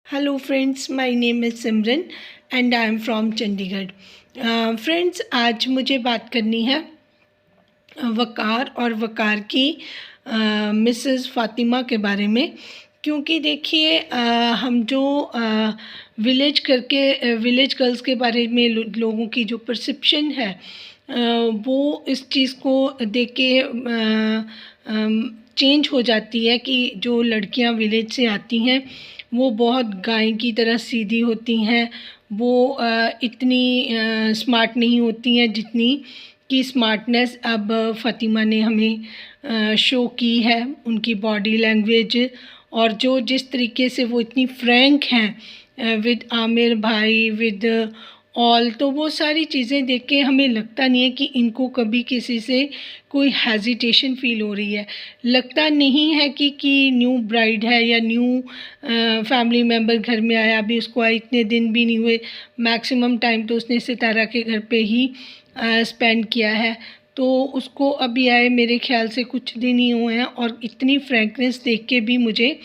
Hello friends, my name is Simran and I am from Chandigarh. Friends, आज मुझे बात करनी है वक़ार और वक़ार की मिसेस फ़ातिमा के बारे में। क्योंकि देखिए, हम जो विलेज गर्ल्स के बारे में लोगों की जो परसेप्शन है, वो इस चीज़ को देख के चेंज हो जाती है कि जो लड़कियां विलेज से आती हैं वो बहुत गाय की तरह सीधी होती हैं। वो इतनी स्मार्ट नहीं होती हैं जितनी की स्मार्टनेस अब फ़ातिमा ने हमें शो की है। उनकी बॉडी लैंग्वेज और जो जिस तरीके से वो इतनी फ्रैंक हैं विद आमिर भाई, विद ऑल, तो वो सारी चीज़ें देख के हमें लगता नहीं है कि इनको कभी किसी से कोई हेजिटेशन फ़ील हो रही है। लगता नहीं है कि न्यू ब्राइड है या न्यू फैमिली मेम्बर घर में आया, अभी उसको आए इतने दिन भी नहीं हुए। मैक्सिमम टाइम तो उसने सितारा के घर पे ही स्पेंड किया है, तो उसको अभी आए मेरे ख्याल से कुछ दिन ही हुए हैं और इतनी फ्रैंकनेस देख के भी मुझे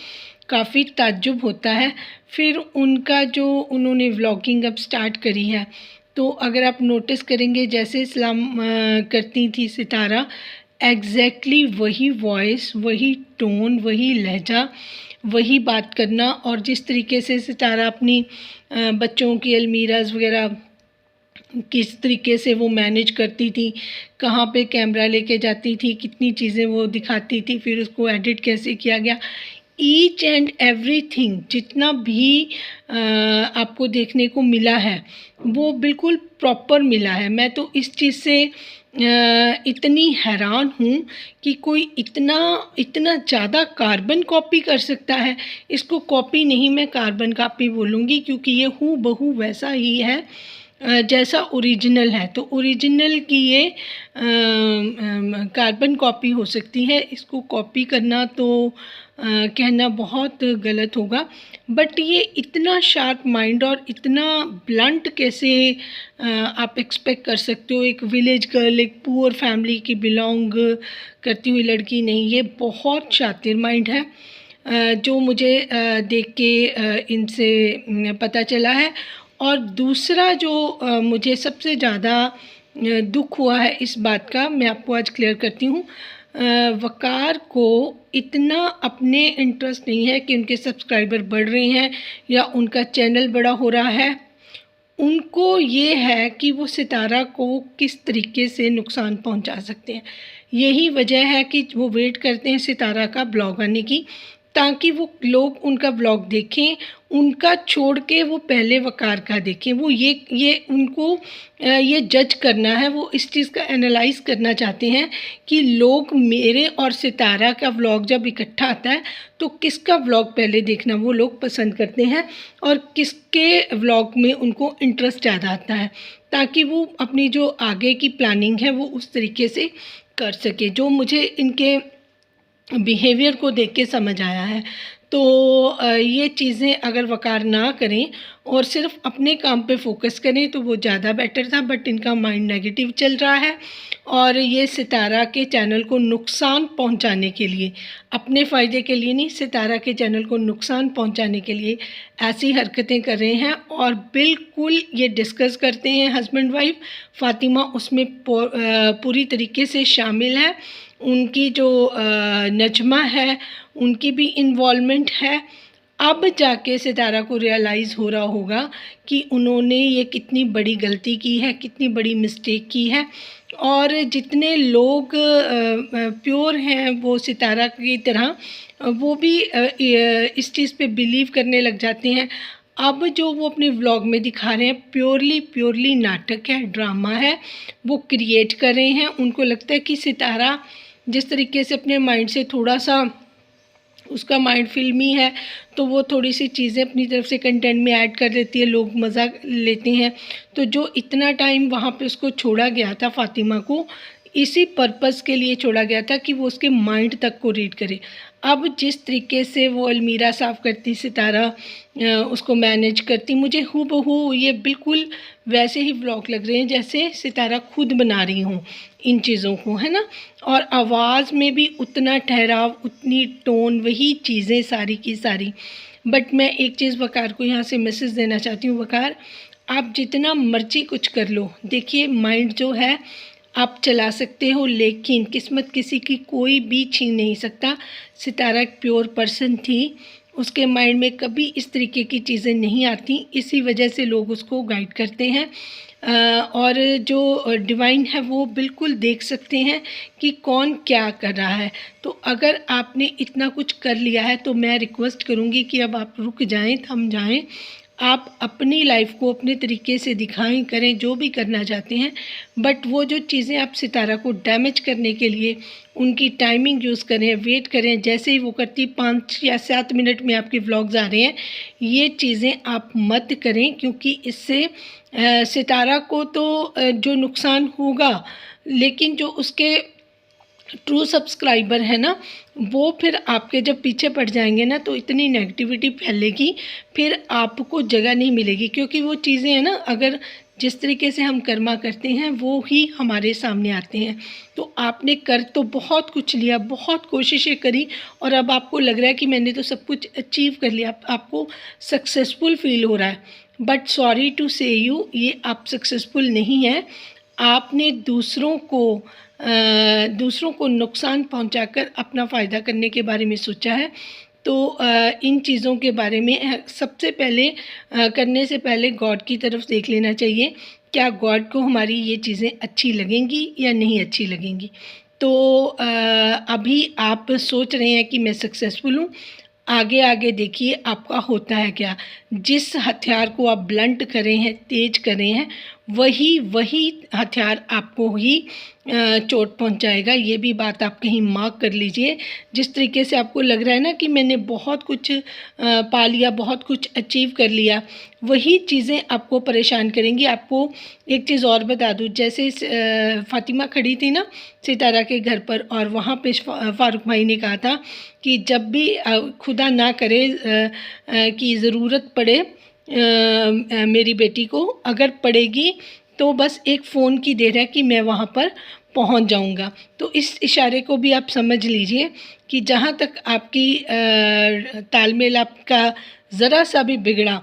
काफ़ी ताज्जुब होता है। फिर उनका जो उन्होंने व्लॉगिंग अब स्टार्ट करी है, तो अगर आप नोटिस करेंगे जैसे सलाम करती थी सितारा, एग्जैक्टली वही वॉइस, वही टोन, वही लहजा, वही बात करना। और जिस तरीके से सितारा अपनी बच्चों की अलमीराज वगैरह किस तरीके से वो मैनेज करती थी, कहाँ पे कैमरा लेके जाती थी, कितनी चीज़ें वो दिखाती थी, फिर उसको एडिट कैसे किया गया, ईच एंड एवरीथिंग जितना भी आपको देखने को मिला है वो बिल्कुल प्रॉपर मिला है। मैं तो इस चीज़ से इतनी हैरान हूँ कि कोई इतना इतना ज़्यादा कार्बन कॉपी कर सकता है। इसको कॉपी नहीं, मैं कार्बन कॉपी बोलूँगी, क्योंकि ये हूबहू वैसा ही है जैसा ओरिजिनल है। तो ओरिजिनल की ये कार्बन कॉपी हो सकती है, इसको कॉपी करना तो कहना बहुत गलत होगा। बट ये इतना शार्प माइंड और इतना ब्लंट कैसे आप एक्सपेक्ट कर सकते हो एक विलेज गर्ल, एक पुअर फैमिली की बिलोंग करती हुई लड़की? नहीं, ये बहुत शातिर माइंड है जो मुझे देख के इनसे पता चला है। और दूसरा जो मुझे सबसे ज़्यादा दुख हुआ है इस बात का, मैं आपको आज क्लियर करती हूँ। वक़ार को इतना अपने इंटरेस्ट नहीं है कि उनके सब्सक्राइबर बढ़ रहे हैं या उनका चैनल बड़ा हो रहा है। उनको ये है कि वो सितारा को किस तरीके से नुकसान पहुंचा सकते हैं। यही वजह है कि वो वेट करते हैं सितारा का ब्लॉग आने की, ताकि वो लोग उनका ब्लॉग देखें, उनका छोड़ के वो पहले वक़ार का देखें। वो ये उनको ये जज करना है, वो इस चीज़ का एनालाइज़ करना चाहते हैं कि लोग मेरे और सितारा का व्लॉग जब इकट्ठा आता है तो किसका व्लॉग पहले देखना वो लोग पसंद करते हैं और किसके व्लॉग में उनको इंटरेस्ट ज़्यादा आता है, ताकि वो अपनी जो आगे की प्लानिंग है वो उस तरीके से कर सके। जो मुझे इनके बिहेवियर को देख के समझ आया है, तो ये चीज़ें अगर वक़ार ना करें और सिर्फ अपने काम पे फोकस करें तो वो ज़्यादा बेटर था। बट इनका माइंड नेगेटिव चल रहा है और ये सितारा के चैनल को नुकसान पहुंचाने के लिए, अपने फ़ायदे के लिए नहीं, सितारा के चैनल को नुकसान पहुंचाने के लिए ऐसी हरकतें कर रहे हैं। और बिल्कुल ये डिस्कस करते हैं हस्बैंड वाइफ, फ़ातिमा उसमें पूरी तरीके से शामिल है। उनकी जो नजमा है उनकी भी इन्वॉल्वमेंट है। अब जाके सितारा को रियलाइज़ हो रहा होगा कि उन्होंने ये कितनी बड़ी गलती की है, कितनी बड़ी मिस्टेक की है। और जितने लोग प्योर हैं वो सितारा की तरह, वो भी इस चीज़ पे बिलीव करने लग जाते हैं। अब जो वो अपने व्लॉग में दिखा रहे हैं प्योरली नाटक है, ड्रामा है, वो क्रिएट कर रहे हैं। उनको लगता है कि सितारा जिस तरीके से अपने माइंड से थोड़ा सा, उसका माइंड फिल्मी है, तो वो थोड़ी सी चीज़ें अपनी तरफ से कंटेंट में ऐड कर देती है, लोग मज़ा लेते हैं। तो जो इतना टाइम वहाँ पे उसको छोड़ा गया था फ़ातिमा को, इसी पर्पस के लिए छोड़ा गया था कि वो उसके माइंड तक को रीड करे। अब जिस तरीके से वो अलमीरा साफ़ करती सितारा, उसको मैनेज करती, मुझे हूबहू ये बिल्कुल वैसे ही व्लॉग लग रहे हैं जैसे सितारा खुद बना रही हूँ इन चीज़ों को, है ना। और आवाज़ में भी उतना ठहराव, उतनी टोन, वही चीज़ें सारी की सारी। बट मैं एक चीज़ वकार को यहाँ से मैसेज देना चाहती हूँ, वकार आप जितना मर्जी कुछ कर लो, देखिए माइंड जो है आप चला सकते हो, लेकिन किस्मत किसी की कोई भी छीन नहीं सकता। सितारा एक प्योर पर्सन थी, उसके माइंड में कभी इस तरीके की चीज़ें नहीं आती, इसी वजह से लोग उसको गाइड करते हैं। और जो डिवाइन है वो बिल्कुल देख सकते हैं कि कौन क्या कर रहा है। तो अगर आपने इतना कुछ कर लिया है तो मैं रिक्वेस्ट करूँगी कि अब आप रुक जाएं, थम जाएं, आप अपनी लाइफ को अपने तरीके से दिखाएं, करें जो भी करना चाहते हैं। बट वो जो चीज़ें आप सितारा को डैमेज करने के लिए उनकी टाइमिंग यूज़ करें, वेट करें, जैसे ही वो करती 5 या 7 मिनट में आपके व्लॉग्स आ रहे हैं, ये चीज़ें आप मत करें, क्योंकि इससे सितारा को तो जो नुकसान होगा, लेकिन जो उसके ट्रू सब्सक्राइबर है ना, वो फिर आपके जब पीछे पड़ जाएंगे ना, तो इतनी नेगेटिविटी फैलेगी, फिर आपको जगह नहीं मिलेगी। क्योंकि वो चीज़ें हैं ना, अगर जिस तरीके से हम कर्मा करते हैं वो ही हमारे सामने आते हैं। तो आपने कर तो बहुत कुछ लिया, बहुत कोशिशें करी, और अब आपको लग रहा है कि मैंने तो सब कुछ अचीव कर लिया, आपको सक्सेसफुल फील हो रहा है। बट सॉरी टू से यू, ये आप सक्सेसफुल नहीं है। आपने दूसरों को नुकसान पहुंचाकर अपना फ़ायदा करने के बारे में सोचा है। तो इन चीज़ों के बारे में सबसे पहले करने से पहले गॉड की तरफ देख लेना चाहिए, क्या गॉड को हमारी ये चीज़ें अच्छी लगेंगी या नहीं अच्छी लगेंगी। तो अभी आप सोच रहे हैं कि मैं सक्सेसफुल हूँ, आगे आगे देखिए आपका होता है क्या। जिस हथियार को आप ब्लंट करे हैं, तेज करे हैं, वही हथियार आपको ही चोट पहुंचाएगा। ये भी बात आप कहीं मार्क कर लीजिए। जिस तरीके से आपको लग रहा है ना कि मैंने बहुत कुछ पा लिया, बहुत कुछ अचीव कर लिया, वही चीज़ें आपको परेशान करेंगी। आपको एक चीज़ और बता दूँ, जैसे फ़ातिमा खड़ी थी ना सितारा के घर पर, और वहाँ पे फ़ारूक भाई ने कहा था कि जब भी खुदा ना करे कि ज़रूरत पड़े मेरी बेटी को, अगर पड़ेगी तो बस एक फ़ोन की देर है कि मैं वहाँ पर पहुँच जाऊँगा। तो इस इशारे को भी आप समझ लीजिए कि जहाँ तक आपकी तालमेल आपका ज़रा सा भी बिगड़ा,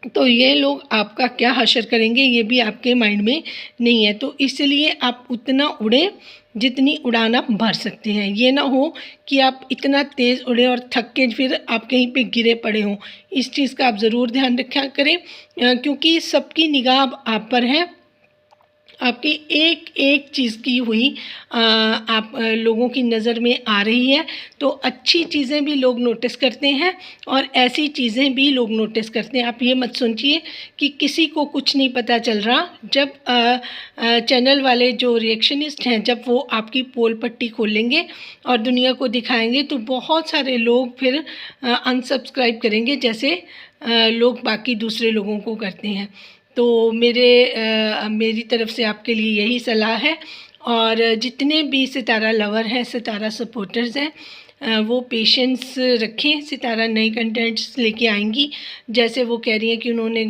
तो ये लोग आपका क्या हशर करेंगे, ये भी आपके माइंड में नहीं है। तो इसलिए आप उतना उड़ें जितनी उड़ान आप भर सकते हैं। ये ना हो कि आप इतना तेज़ उड़ें और थक के फिर आप कहीं पे गिरे पड़े हों। इस चीज़ का आप ज़रूर ध्यान रखा करें, क्योंकि सबकी निगाह आप पर है। आपकी एक एक चीज़ की हुई आप लोगों की नज़र में आ रही है। तो अच्छी चीज़ें भी लोग नोटिस करते हैं और ऐसी चीज़ें भी लोग नोटिस करते हैं। आप ये मत सोचिए कि किसी को कुछ नहीं पता चल रहा। जब चैनल वाले जो रिएक्शनिस्ट हैं, जब वो आपकी पोल पट्टी खोलेंगे और दुनिया को दिखाएंगे, तो बहुत सारे लोग फिर अनसब्सक्राइब करेंगे, जैसे लोग बाकी दूसरे लोगों को करते हैं। तो मेरी तरफ से आपके लिए यही सलाह है। और जितने भी सितारा लवर हैं, सितारा सपोर्टर्स हैं, वो पेशेंस रखें। सितारा नए कंटेंट्स लेके आएंगी। जैसे वो कह रही हैं कि उन्होंने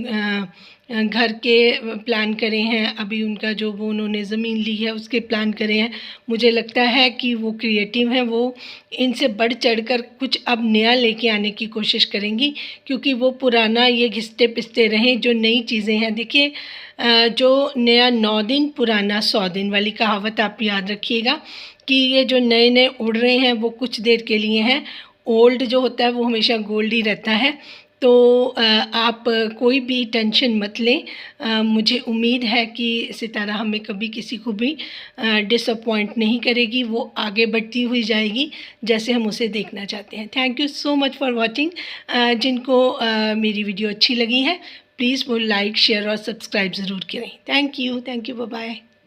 घर के प्लान करे हैं, अभी उनका जो वो उन्होंने ज़मीन ली है उसके प्लान करे हैं। मुझे लगता है कि वो क्रिएटिव हैं, वो इनसे बढ़ चढ़कर कुछ अब नया लेके आने की कोशिश करेंगी, क्योंकि वो पुराना ये घिसते पिसते रहें। जो नई चीज़ें हैं, देखिए जो नया 9 दिन पुराना 100 दिन वाली कहावत आप याद रखिएगा कि ये जो नए नए उड़ रहे हैं वो कुछ देर के लिए हैं। ओल्ड जो होता है वो हमेशा गोल्ड ही रहता है। तो आप कोई भी टेंशन मत लें। मुझे उम्मीद है कि सितारा हमें कभी किसी को भी डिसअपॉइंट नहीं करेगी। वो आगे बढ़ती हुई जाएगी जैसे हम उसे देखना चाहते हैं। Thank you so much for watching. जिनको मेरी वीडियो अच्छी लगी है, प्लीज़ वो लाइक, शेयर और सब्सक्राइब ज़रूर करें। Thank you, bye bye.